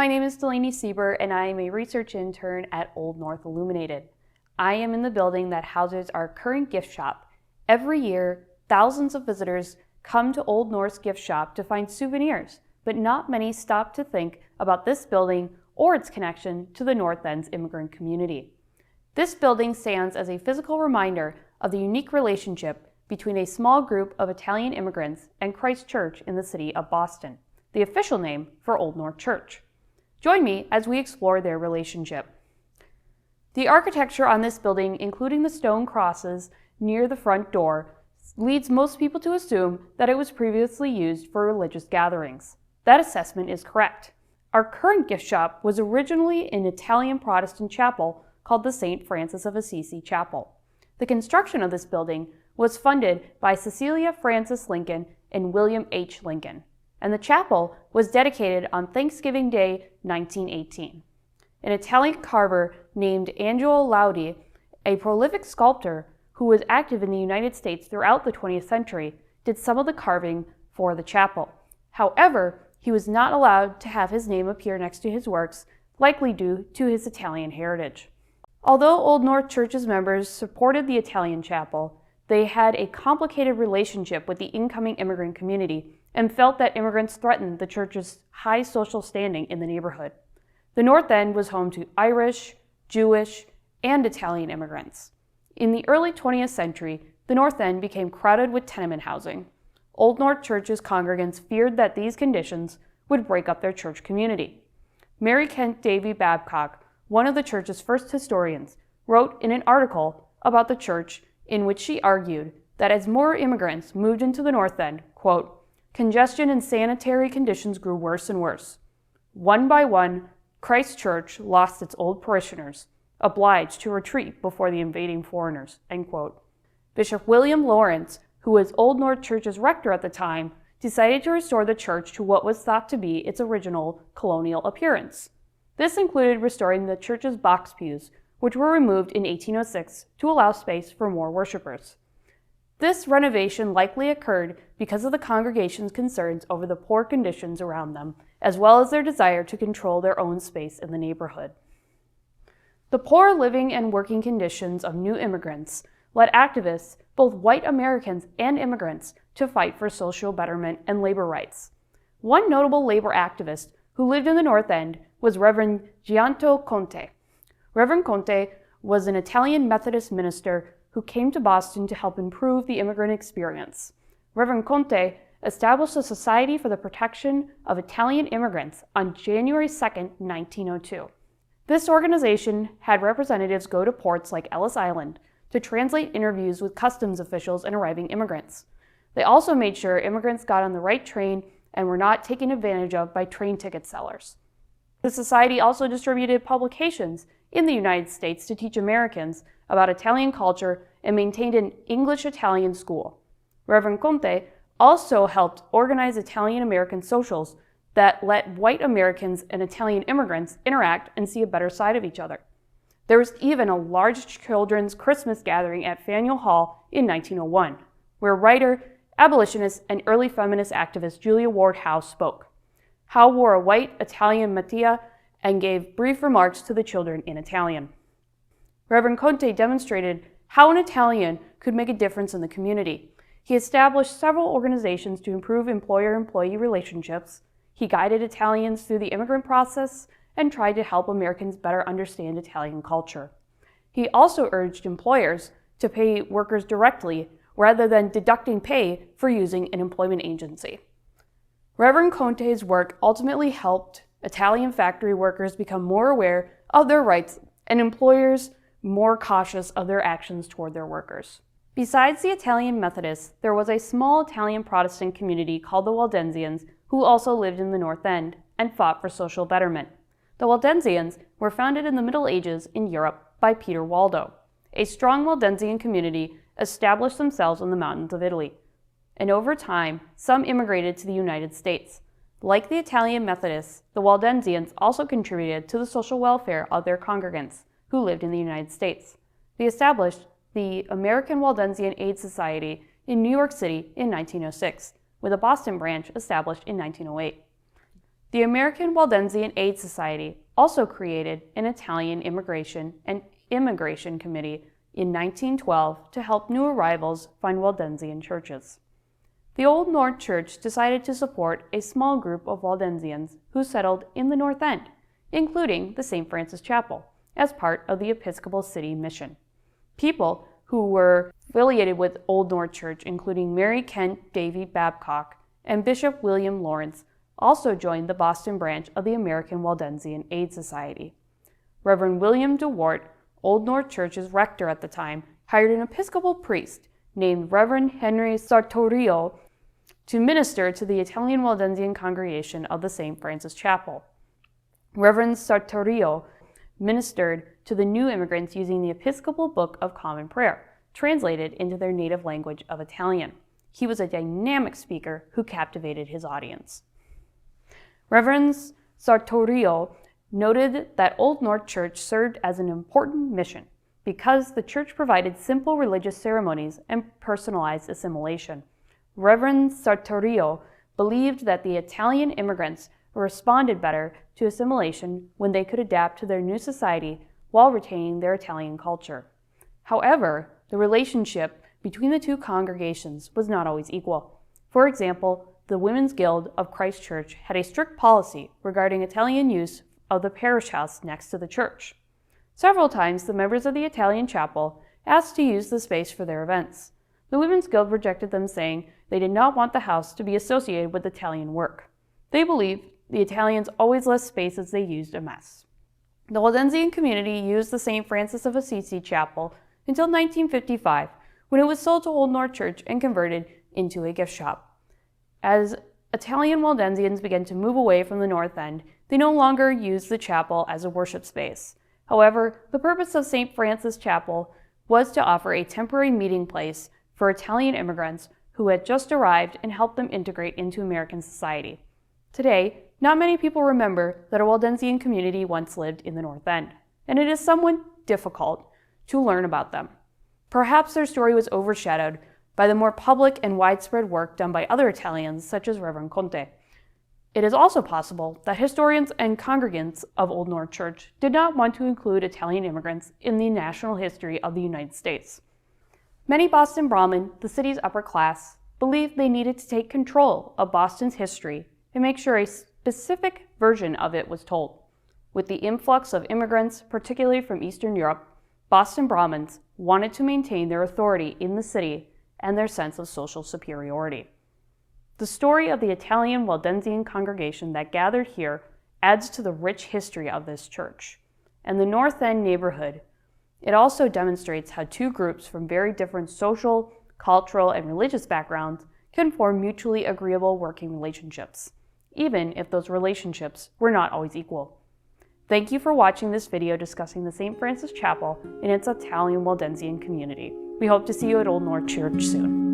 My name is Delaney Sieber, and I am a research intern at Old North Illuminated. I am in the building that houses our current gift shop. Every year, thousands of visitors come to Old North's gift shop to find souvenirs, but not many stop to think about this building or its connection to the North End's immigrant community. This building stands as a physical reminder of the unique relationship between a small group of Italian immigrants and Christ Church in the city of Boston, the official name for Old North Church. Join me as we explore their relationship. The architecture on this building, including the stone crosses near the front door, leads most people to assume that it was previously used for religious gatherings. That assessment is correct. Our current gift shop was originally an Italian Protestant chapel called the St. Francis of Assisi Chapel. The construction of this building was funded by Cecilia Frances Lincoln and William H. Lincoln, and the chapel was dedicated on Thanksgiving Day, 1918. An Italian carver named Angelo Laudi, a prolific sculptor who was active in the United States throughout the 20th century, did some of the carving for the chapel. However, he was not allowed to have his name appear next to his works, likely due to his Italian heritage. Although Old North Church's members supported the Italian chapel, they had a complicated relationship with the incoming immigrant community and felt that immigrants threatened the church's high social standing in the neighborhood. The North End was home to Irish, Jewish, and Italian immigrants. In the early 20th century, the North End became crowded with tenement housing. Old North Church's congregants feared that these conditions would break up their church community. Mary Kent Davy Babcock, one of the church's first historians, wrote in an article about the church in which she argued that as more immigrants moved into the North End, quote, congestion and sanitary conditions grew worse and worse. One by one, Christ Church lost its old parishioners, obliged to retreat before the invading foreigners, end quote. Bishop William Lawrence, who was Old North Church's rector at the time, decided to restore the church to what was thought to be its original colonial appearance. This included restoring the church's box pews, which were removed in 1806 to allow space for more worshipers. This renovation likely occurred because of the congregation's concerns over the poor conditions around them, as well as their desire to control their own space in the neighborhood. The poor living and working conditions of new immigrants led activists, both white Americans and immigrants, to fight for social betterment and labor rights. One notable labor activist who lived in the North End was Reverend Gianto Conte. Reverend Conte was an Italian Methodist minister who came to Boston to help improve the immigrant experience. Reverend Conte established the Society for the Protection of Italian Immigrants on January 2, 1902. This organization had representatives go to ports like Ellis Island to translate interviews with customs officials and arriving immigrants. They also made sure immigrants got on the right train and were not taken advantage of by train ticket sellers. The society also distributed publications in the United States to teach Americans about Italian culture and maintained an English-Italian school. Reverend Conte also helped organize Italian-American socials that let white Americans and Italian immigrants interact and see a better side of each other. There was even a large children's Christmas gathering at Faneuil Hall in 1901, where writer, abolitionist, and early feminist activist Julia Ward Howe spoke. Howe wore a white Italian mantilla and gave brief remarks to the children in Italian. Reverend Conte demonstrated how an Italian could make a difference in the community. He established several organizations to improve employer-employee relationships. He guided Italians through the immigrant process and tried to help Americans better understand Italian culture. He also urged employers to pay workers directly rather than deducting pay for using an employment agency. Reverend Conte's work ultimately helped Italian factory workers become more aware of their rights and employers more cautious of their actions toward their workers. Besides the Italian Methodists, there was a small Italian Protestant community called the Waldensians who also lived in the North End and fought for social betterment. The Waldensians were founded in the Middle Ages in Europe by Peter Waldo. A strong Waldensian community established themselves in the mountains of Italy, and over time, some immigrated to the United States. Like the Italian Methodists, the Waldensians also contributed to the social welfare of their congregants who lived in the United States. They established the American Waldensian Aid Society in New York City in 1906, with a Boston branch established in 1908. The American Waldensian Aid Society also created an Italian Immigration and Immigration Committee in 1912 to help new arrivals find Waldensian churches. The Old North Church decided to support a small group of Waldensians who settled in the North End, including the St. Francis Chapel, as part of the Episcopal City mission. People who were affiliated with Old North Church, including Mary Kent Davy Babcock and Bishop William Lawrence, also joined the Boston branch of the American Waldensian Aid Society. Reverend William DeWart, Old North Church's rector at the time, hired an Episcopal priest named Reverend Henry Sartorio to minister to the Italian Waldensian congregation of the St. Francis Chapel. Reverend Sartorio ministered to the new immigrants using the Episcopal Book of Common Prayer, translated into their native language of Italian. He was a dynamic speaker who captivated his audience. Reverend Sartorio noted that Old North Church served as an important mission because the church provided simple religious ceremonies and personalized assimilation. Reverend Sartorio believed that the Italian immigrants responded better to assimilation when they could adapt to their new society while retaining their Italian culture. However, the relationship between the two congregations was not always equal. For example, the Women's Guild of Christ Church had a strict policy regarding Italian use of the parish house next to the church. Several times, the members of the Italian chapel asked to use the space for their events. The Women's Guild rejected them, saying they did not want the house to be associated with Italian work. They believed the Italians always left space as they used a mess. The Waldensian community used the St. Francis of Assisi Chapel until 1955, when it was sold to Old North Church and converted into a gift shop. As Italian Waldensians began to move away from the North End, they no longer used the chapel as a worship space. However, the purpose of St. Francis Chapel was to offer a temporary meeting place for Italian immigrants who had just arrived and help them integrate into American society. Today, not many people remember that a Waldensian community once lived in the North End, and it is somewhat difficult to learn about them. Perhaps their story was overshadowed by the more public and widespread work done by other Italians, such as Reverend Conte. It is also possible that historians and congregants of Old North Church did not want to include Italian immigrants in the national history of the United States. Many Boston Brahmin, the city's upper class, believed they needed to take control of Boston's history and make sure a specific version of it was told. With the influx of immigrants, particularly from Eastern Europe, Boston Brahmins wanted to maintain their authority in the city and their sense of social superiority. The story of the Italian Waldensian congregation that gathered here adds to the rich history of this church. And the North End neighborhood, it also demonstrates how two groups from very different social, cultural, and religious backgrounds can form mutually agreeable working relationships, even if those relationships were not always equal. Thank you for watching this video discussing the St. Francis Chapel and its Italian Waldensian community. We hope to see you at Old North Church soon.